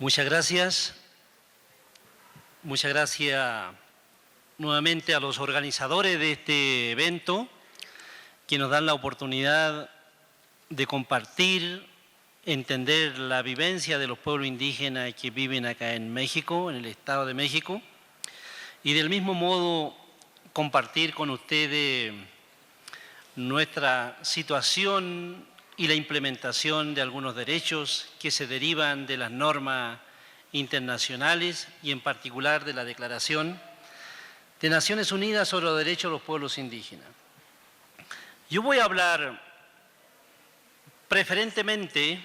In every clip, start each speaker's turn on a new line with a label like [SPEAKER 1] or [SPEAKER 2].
[SPEAKER 1] Muchas gracias. Muchas gracias nuevamente a los organizadores de este evento que nos dan la oportunidad de compartir, entender la vivencia de los pueblos indígenas que viven acá en México, en el Estado de México, y del mismo modo compartir con ustedes nuestra situación y la implementación de algunos derechos que se derivan de las normas internacionales y en particular de la Declaración de Naciones Unidas sobre los Derechos de los Pueblos Indígenas. Yo voy a hablar preferentemente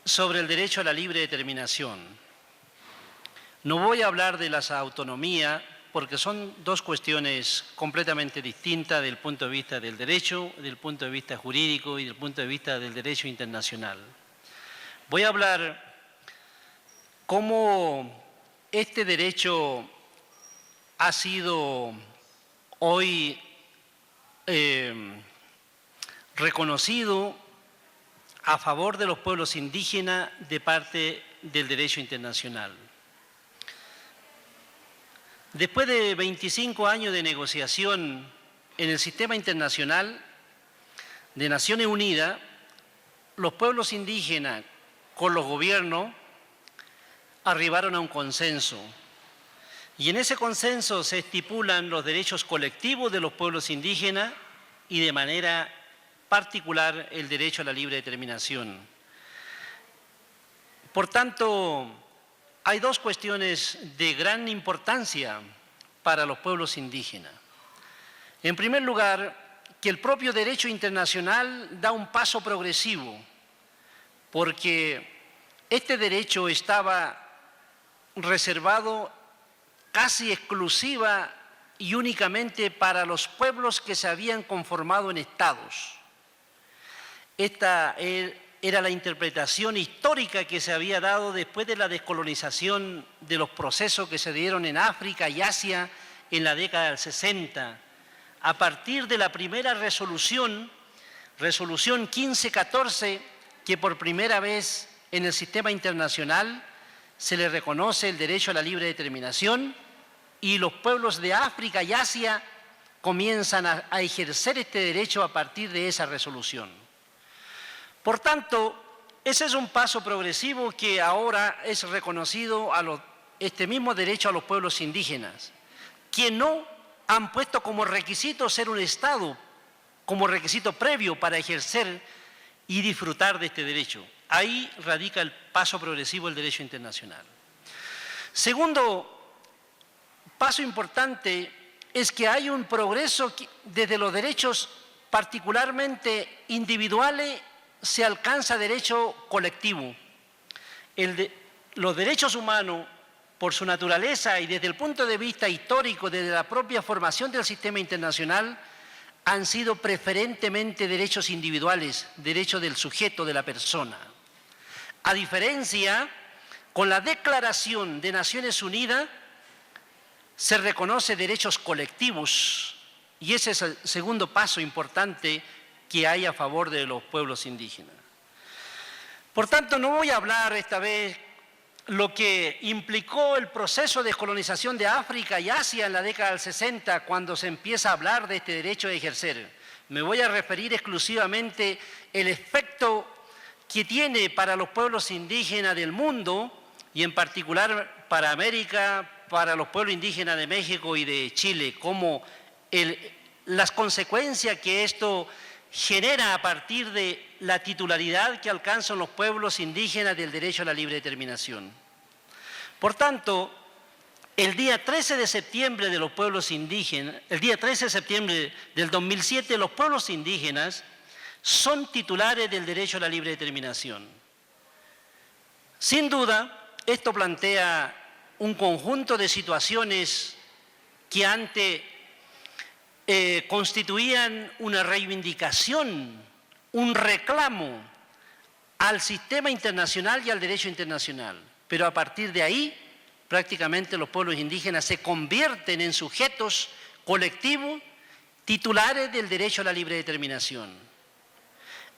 [SPEAKER 1] sobre el derecho a la libre determinación. No voy a hablar de las autonomías porque son dos cuestiones completamente distintas desde el punto de vista del derecho, desde el punto de vista jurídico y desde el punto de vista del derecho internacional. Voy a hablar cómo este derecho ha sido hoy reconocido a favor de los pueblos indígenas de parte del derecho internacional. Después de 25 años de negociación en el sistema internacional de Naciones Unidas, los pueblos indígenas con los gobiernos arribaron a un consenso. Y en ese consenso se estipulan los derechos colectivos de los pueblos indígenas y de manera particular el derecho a la libre determinación. Por tanto, hay dos cuestiones de gran importancia para los pueblos indígenas. En primer lugar, que el propio derecho internacional da un paso progresivo, porque este derecho estaba reservado casi exclusiva y únicamente para los pueblos que se habían conformado en estados. Esta era la interpretación histórica que se había dado después de la descolonización de los procesos que se dieron en África y Asia en la década del 60. A partir de la primera resolución 1514, que por primera vez en el sistema internacional se le reconoce el derecho a la libre determinación y los pueblos de África y Asia comienzan a ejercer este derecho a partir de esa resolución. Por tanto, ese es un paso progresivo que ahora es reconocido este mismo derecho a los pueblos indígenas, que no han puesto como requisito ser un Estado, como requisito previo para ejercer y disfrutar de este derecho. Ahí radica el paso progresivo del derecho internacional. Segundo paso importante es que hay un progreso desde los derechos particularmente individuales se alcanza derecho colectivo. Los derechos humanos, por su naturaleza y desde el punto de vista histórico, desde la propia formación del sistema internacional, han sido preferentemente derechos individuales, derechos del sujeto, de la persona. A diferencia, con la Declaración de Naciones Unidas se reconoce derechos colectivos y ese es el segundo paso importante que hay a favor de los pueblos indígenas. Por tanto, no voy a hablar esta vez lo que implicó el proceso de descolonización de África y Asia en la década del 60, cuando se empieza a hablar de este derecho a ejercer. Me voy a referir exclusivamente al efecto que tiene para los pueblos indígenas del mundo y en particular para América, para los pueblos indígenas de México y de Chile, como las consecuencias que esto genera a partir de la titularidad que alcanzan los pueblos indígenas del derecho a la libre determinación. Por tanto, el día 13 de septiembre de los pueblos indígenas, el día 13 de septiembre del 2007, los pueblos indígenas son titulares del derecho a la libre determinación. Sin duda, esto plantea un conjunto de situaciones que antes constituían una reivindicación, un reclamo al sistema internacional y al derecho internacional. Pero a partir de ahí, prácticamente los pueblos indígenas se convierten en sujetos colectivos titulares del derecho a la libre determinación.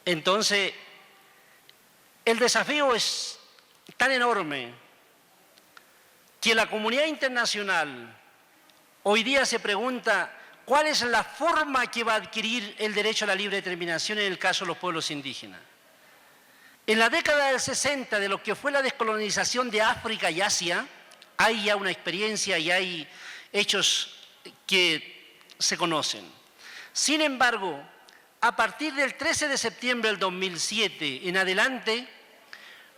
[SPEAKER 1] Entonces, el desafío es tan enorme que la comunidad internacional hoy día se pregunta cuál es la forma que va a adquirir el derecho a la libre determinación en el caso de los pueblos indígenas. En la década del 60, de lo que fue la descolonización de África y Asia, hay ya una experiencia y hay hechos que se conocen. Sin embargo, a partir del 13 de septiembre del 2007 en adelante,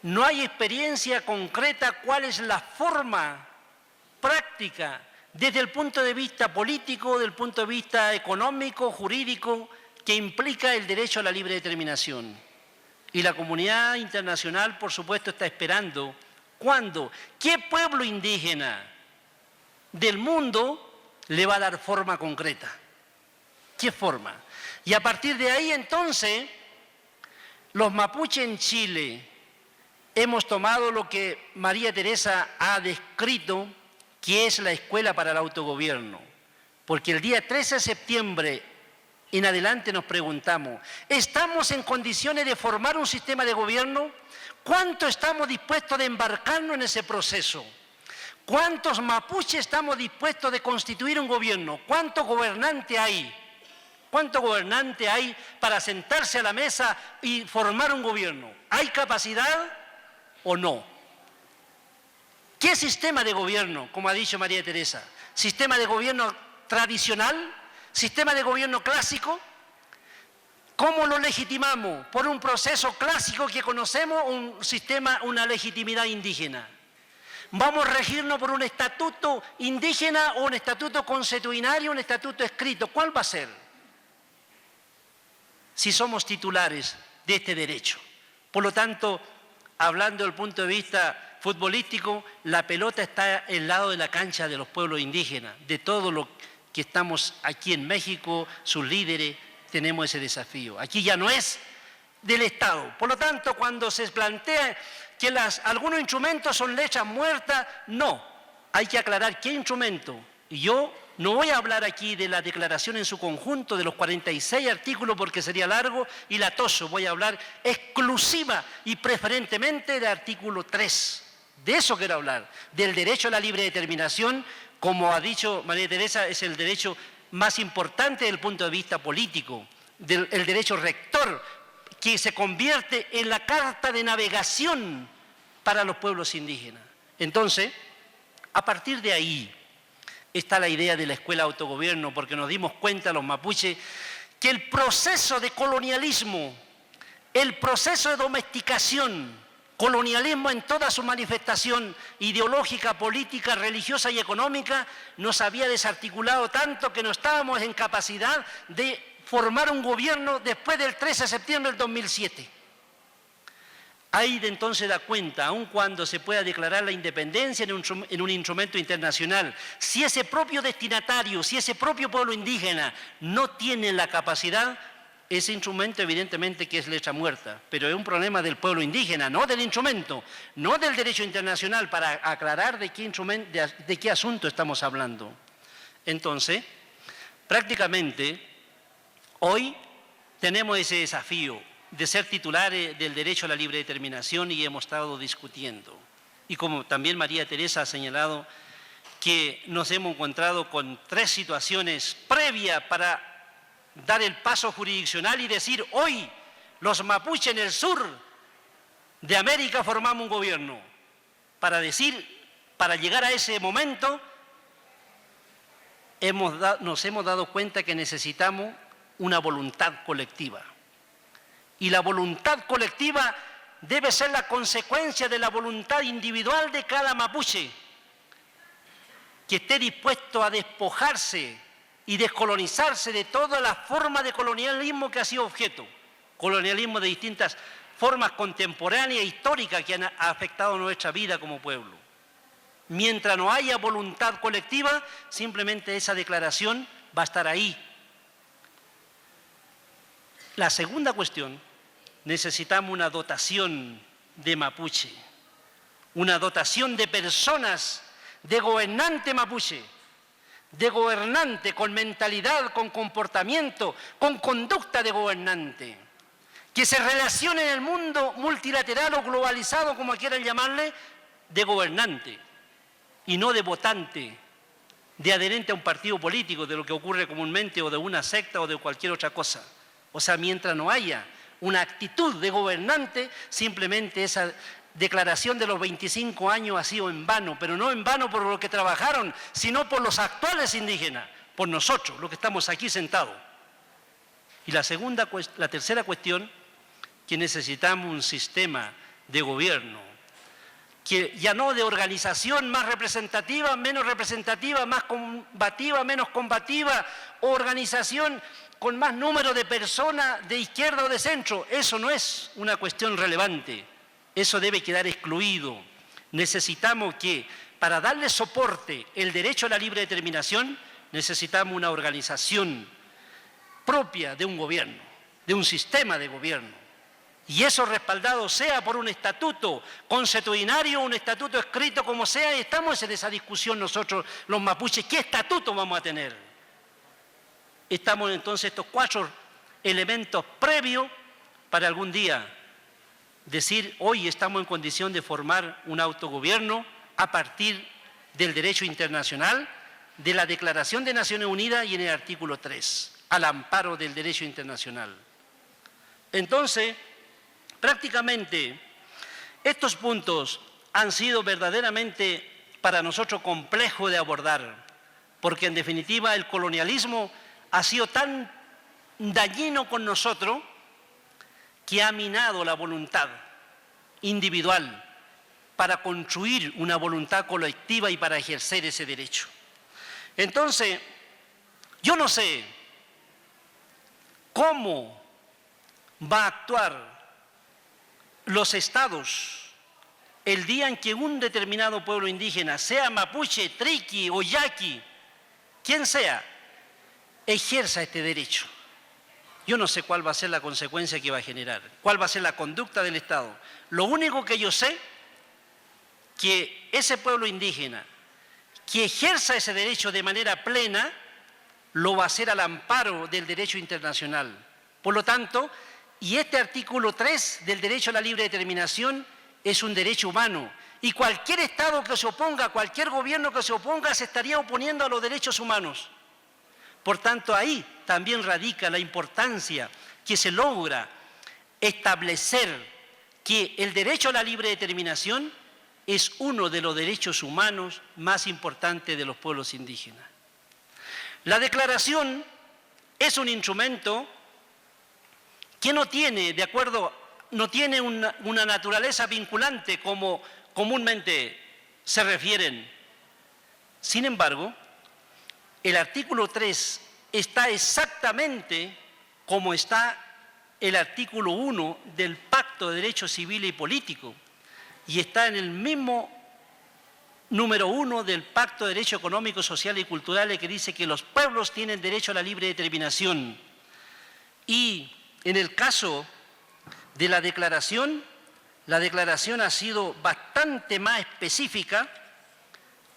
[SPEAKER 1] no hay experiencia concreta cuál es la forma práctica desde el punto de vista político, desde el punto de vista económico, jurídico, que implica el derecho a la libre determinación. Y la comunidad internacional, por supuesto, está esperando cuándo, qué pueblo indígena del mundo le va a dar forma concreta. ¿Qué forma? Y a partir de ahí, entonces, los mapuches en Chile hemos tomado lo que María Teresa ha descrito, que es la escuela para el autogobierno. Porque el día 13 de septiembre en adelante nos preguntamos, ¿estamos en condiciones de formar un sistema de gobierno? ¿Cuánto estamos dispuestos de embarcarnos en ese proceso? ¿Cuántos mapuches estamos dispuestos de constituir un gobierno? ¿Cuántos gobernantes hay? ¿Cuántos gobernantes hay para sentarse a la mesa y formar un gobierno? ¿Hay capacidad o no? ¿Qué sistema de gobierno, como ha dicho María Teresa? ¿Sistema de gobierno tradicional? ¿Sistema de gobierno clásico? ¿Cómo lo legitimamos? ¿Por un proceso clásico que conocemos, un sistema, una legitimidad indígena? ¿Vamos a regirnos por un estatuto indígena o un estatuto consuetudinario, un estatuto escrito? ¿Cuál va a ser? Si somos titulares de este derecho. Por lo tanto, hablando del punto de vista futbolístico, la pelota está al lado de la cancha de los pueblos indígenas, de todo lo que estamos aquí en México, sus líderes, tenemos ese desafío. Aquí ya no es del Estado. Por lo tanto, cuando se plantea que algunos instrumentos son lechas muertas, no. Hay que aclarar qué instrumento. Y yo no voy a hablar aquí de la declaración en su conjunto, de los 46 artículos, porque sería largo y latoso. Voy a hablar exclusiva y preferentemente del artículo 3. De eso quiero hablar, del derecho a la libre determinación. Como ha dicho María Teresa, es el derecho más importante desde el punto de vista político, el derecho rector, que se convierte en la carta de navegación para los pueblos indígenas. Entonces, a partir de ahí está la idea de la escuela de autogobierno, porque nos dimos cuenta los mapuches que el proceso de colonialismo, el proceso de domesticación, colonialismo en toda su manifestación ideológica, política, religiosa y económica, nos había desarticulado tanto que no estábamos en capacidad de formar un gobierno después del 13 de septiembre del 2007. Ahí de entonces da cuenta, aun cuando se pueda declarar la independencia en un instrumento internacional, si ese propio destinatario, si ese propio pueblo indígena no tiene la capacidad, ese instrumento evidentemente que es letra muerta, pero es un problema del pueblo indígena, no del instrumento, no del derecho internacional, para aclarar de qué asunto estamos hablando. Entonces, prácticamente, hoy tenemos ese desafío de ser titulares del derecho a la libre determinación y hemos estado discutiendo. Y como también María Teresa ha señalado, que nos hemos encontrado con 3 situaciones previas para dar el paso jurisdiccional y decir, hoy los mapuches en el sur de América formamos un gobierno. Para llegar a ese momento, nos hemos dado cuenta que necesitamos una voluntad colectiva. Y la voluntad colectiva debe ser la consecuencia de la voluntad individual de cada mapuche, que esté dispuesto a despojarse y descolonizarse de toda la forma de colonialismo que ha sido objeto. Colonialismo de distintas formas contemporáneas e históricas que han afectado nuestra vida como pueblo. Mientras no haya voluntad colectiva, simplemente esa declaración va a estar ahí. La segunda cuestión, necesitamos una dotación de mapuche, una dotación de personas, de gobernante mapuche, de gobernante con mentalidad, con comportamiento, con conducta de gobernante, que se relacione en el mundo multilateral o globalizado, como quieran llamarle, de gobernante y no de votante, de adherente a un partido político, de lo que ocurre comúnmente, o de una secta o de cualquier otra cosa. O sea, mientras no haya una actitud de gobernante, simplemente esa declaración de los 25 años ha sido en vano, pero no en vano por los que trabajaron, sino por los actuales indígenas, por nosotros, los que estamos aquí sentados. Y la tercera cuestión, que necesitamos un sistema de gobierno, que ya no de organización más representativa, menos representativa, más combativa, menos combativa, o organización con más número de personas de izquierda o de centro. Eso no es una cuestión relevante, eso debe quedar excluido. Necesitamos que, para darle soporte el derecho a la libre determinación, necesitamos una organización propia de un gobierno, de un sistema de gobierno. Y eso respaldado sea por un estatuto consuetudinario, un estatuto escrito como sea, y estamos en esa discusión nosotros los mapuches, ¿qué estatuto vamos a tener? Estamos entonces estos 4 elementos previos para algún día decir, hoy estamos en condición de formar un autogobierno a partir del derecho internacional, de la Declaración de Naciones Unidas y en el artículo 3, al amparo del derecho internacional. Entonces, prácticamente, estos puntos han sido verdaderamente para nosotros complejos de abordar, porque en definitiva el colonialismo ha sido tan dañino con nosotros que ha minado la voluntad individual para construir una voluntad colectiva y para ejercer ese derecho. Entonces, yo no sé cómo va a actuar los estados el día en que un determinado pueblo indígena, sea mapuche, triqui o yaqui, quien sea, ejerza este derecho. Yo no sé cuál va a ser la consecuencia que va a generar, cuál va a ser la conducta del Estado. Lo único que yo sé, que ese pueblo indígena que ejerza ese derecho de manera plena, lo va a hacer al amparo del derecho internacional. Por lo tanto, y este artículo 3 del derecho a la libre determinación es un derecho humano. Y cualquier Estado que se oponga, cualquier gobierno que se oponga, se estaría oponiendo a los derechos humanos. Por tanto, ahí también radica la importancia que se logra establecer que el derecho a la libre determinación es uno de los derechos humanos más importantes de los pueblos indígenas. La declaración es un instrumento que no tiene, no tiene una naturaleza vinculante como comúnmente se refieren. Sin embargo, el artículo 3 está exactamente como está el artículo 1 del Pacto de Derechos Civiles y Políticos y está en el mismo número 1 del Pacto de Derechos Económicos, Sociales y Culturales, que dice que los pueblos tienen derecho a la libre determinación. Y en el caso de la declaración ha sido bastante más específica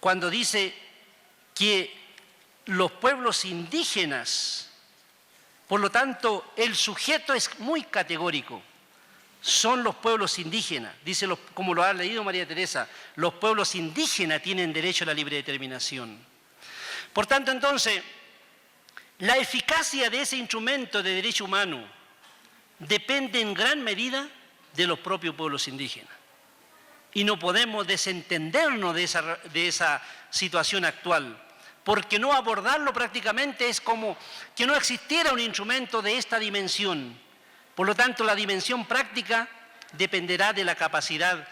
[SPEAKER 1] cuando dice que los pueblos indígenas, por lo tanto, el sujeto es muy categórico. Son los pueblos indígenas, dice como lo ha leído María Teresa, los pueblos indígenas tienen derecho a la libre determinación. Por tanto, entonces, la eficacia de ese instrumento de derecho humano depende en gran medida de los propios pueblos indígenas. Y no podemos desentendernos de esa situación actual, porque no abordarlo prácticamente es como que no existiera un instrumento de esta dimensión. Por lo tanto, la dimensión práctica dependerá de la capacidad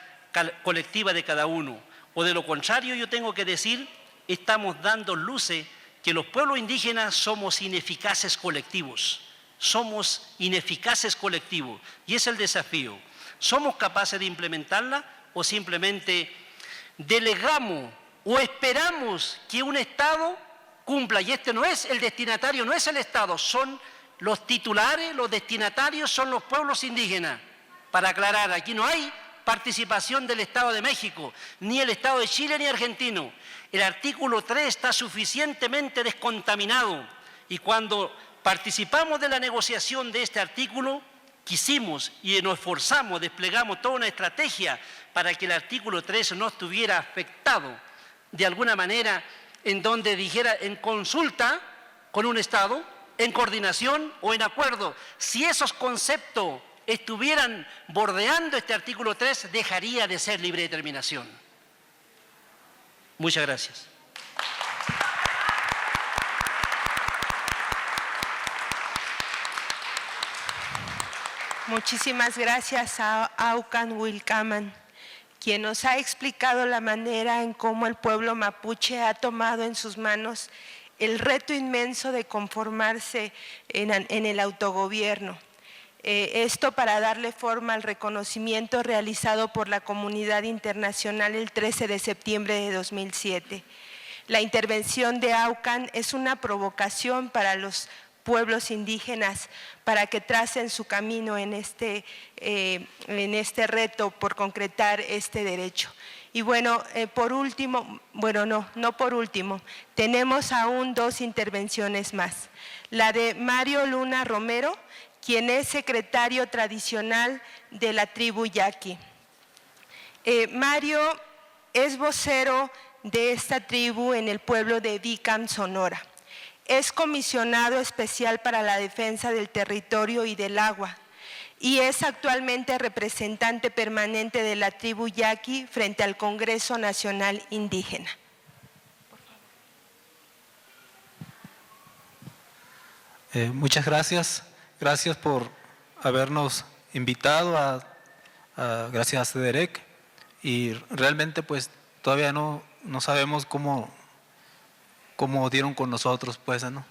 [SPEAKER 1] colectiva de cada uno. O de lo contrario, yo tengo que decir, estamos dando luces que los pueblos indígenas somos ineficaces colectivos. Somos ineficaces colectivos. Y es el desafío. ¿Somos capaces de implementarla o simplemente delegamos o esperamos que un Estado cumpla? Y este no es el destinatario, no es el Estado, son los titulares, los destinatarios son los pueblos indígenas. Para aclarar, aquí no hay participación del Estado de México, ni el Estado de Chile ni argentino. El artículo 3 está suficientemente descontaminado y cuando participamos de la negociación de este artículo, quisimos y nos esforzamos, desplegamos toda una estrategia para que el artículo 3 no estuviera afectado de alguna manera, en donde dijera en consulta con un Estado, en coordinación o en acuerdo. Si esos conceptos estuvieran bordeando este artículo 3, dejaría de ser libre determinación. Muchas gracias.
[SPEAKER 2] Muchísimas gracias a Aucan Huilcaman, quien nos ha explicado la manera en cómo el pueblo mapuche ha tomado en sus manos el reto inmenso de conformarse en el autogobierno. Esto para darle forma al reconocimiento realizado por la comunidad internacional el 13 de septiembre de 2007. La intervención de Aucan es una provocación para los pueblos indígenas para que tracen su camino en este reto por concretar este derecho. Y bueno, por último, no por último, tenemos aún dos intervenciones más. La de Mario Luna Romero, quien es secretario tradicional de la tribu Yaqui. Mario es vocero de esta tribu en el pueblo de Vicam, Sonora. Es comisionado especial para la defensa del territorio y del agua y es actualmente representante permanente de la tribu Yaqui frente al Congreso Nacional Indígena.
[SPEAKER 3] Muchas gracias. Gracias por habernos invitado, gracias a CEDEREC, y realmente pues todavía no sabemos cómo dieron con nosotros, pues, ¿no?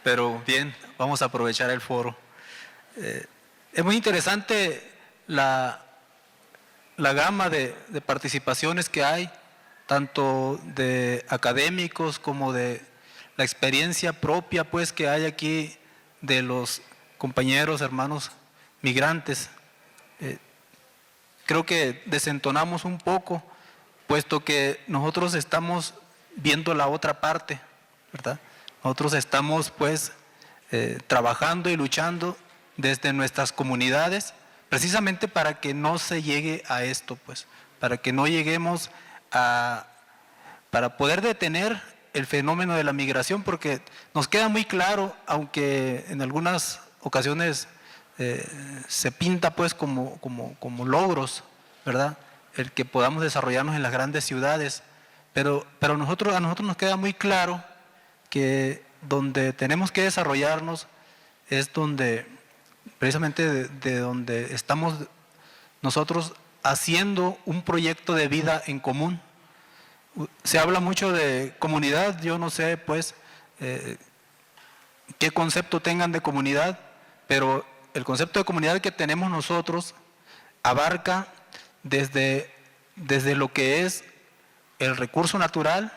[SPEAKER 3] Pero bien, vamos a aprovechar el foro. Es muy interesante la gama de participaciones que hay, tanto de académicos como de la experiencia propia, pues, que hay aquí de los compañeros, hermanos migrantes. Creo que desentonamos un poco, puesto que nosotros estamos viendo la otra parte, ¿verdad? Nosotros estamos pues trabajando y luchando desde nuestras comunidades, precisamente para que no se llegue a esto, pues, para que no lleguemos para poder detener el fenómeno de la migración, porque nos queda muy claro, aunque en algunas ocasiones se pinta pues como logros, ¿verdad?, el que podamos desarrollarnos en las grandes ciudades, pero a nosotros nos queda muy claro que donde tenemos que desarrollarnos es donde, precisamente de donde estamos nosotros haciendo un proyecto de vida en común. Se habla mucho de comunidad, yo no sé pues qué concepto tengan de comunidad, pero el concepto de comunidad que tenemos nosotros abarca desde lo que es el recurso natural,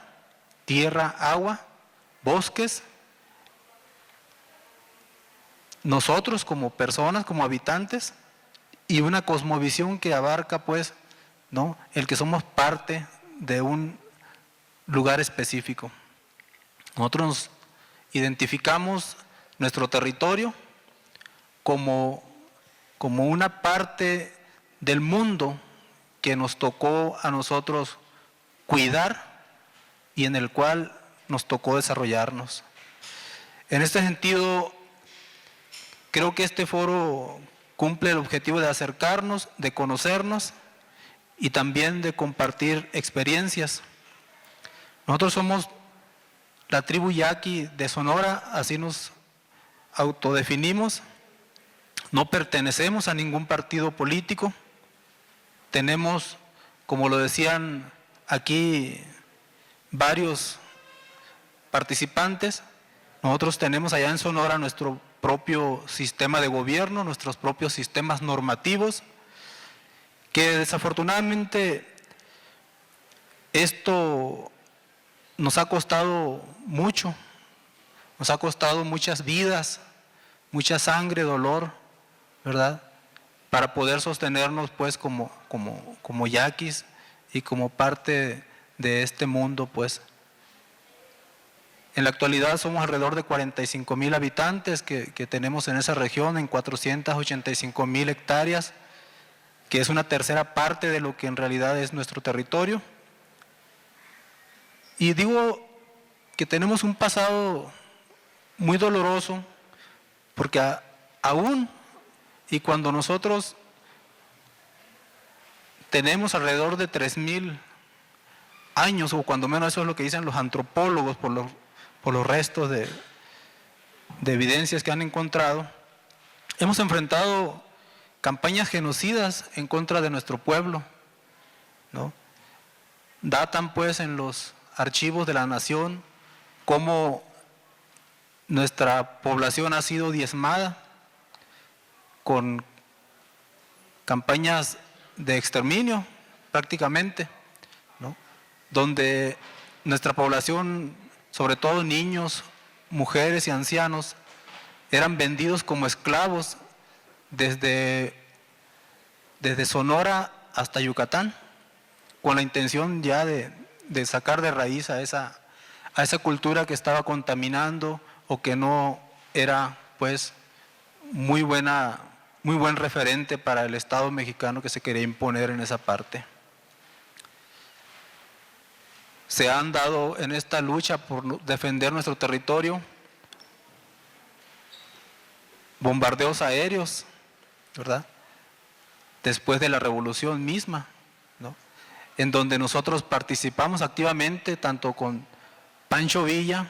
[SPEAKER 3] tierra, agua, bosques, nosotros como personas, como habitantes, y una cosmovisión que abarca pues, ¿no?, el que somos parte de un lugar específico. Nosotros nos identificamos nuestro territorio como una parte del mundo que nos tocó a nosotros cuidar y en el cual nos tocó desarrollarnos. En este sentido, creo que este foro cumple el objetivo de acercarnos, de conocernos y también de compartir experiencias. Nosotros somos la tribu Yaqui de Sonora, así nos autodefinimos. No pertenecemos a ningún partido político. Tenemos, como lo decían aquí varios participantes, nosotros tenemos allá en Sonora nuestro propio sistema de gobierno, nuestros propios sistemas normativos, que desafortunadamente esto nos ha costado mucho, nos ha costado muchas vidas, mucha sangre, dolor, ¿verdad?, para poder sostenernos pues como yaquis y como parte de este mundo pues. En la actualidad somos alrededor de 45,000 habitantes que tenemos en esa región, en 485,000 hectáreas, que es una tercera parte de lo que en realidad es nuestro territorio. Y digo que tenemos un pasado muy doloroso, porque aún y cuando nosotros tenemos alrededor de 3,000 años, o cuando menos eso es lo que dicen los antropólogos por los restos de evidencias que han encontrado, hemos enfrentado campañas genocidas en contra de nuestro pueblo, ¿no? Datan pues en los archivos de la nación cómo nuestra población ha sido diezmada con campañas de exterminio prácticamente, ¿no? Donde nuestra población, sobre todo niños, mujeres y ancianos, eran vendidos como esclavos desde Sonora hasta Yucatán, con la intención ya de sacar de raíz a esa cultura que estaba contaminando o que no era pues muy buen referente para el Estado mexicano que se quería imponer en esa parte. Se han dado en esta lucha por defender nuestro territorio bombardeos aéreos, ¿verdad? Después de la revolución misma, ¿no? En donde nosotros participamos activamente tanto con Pancho Villa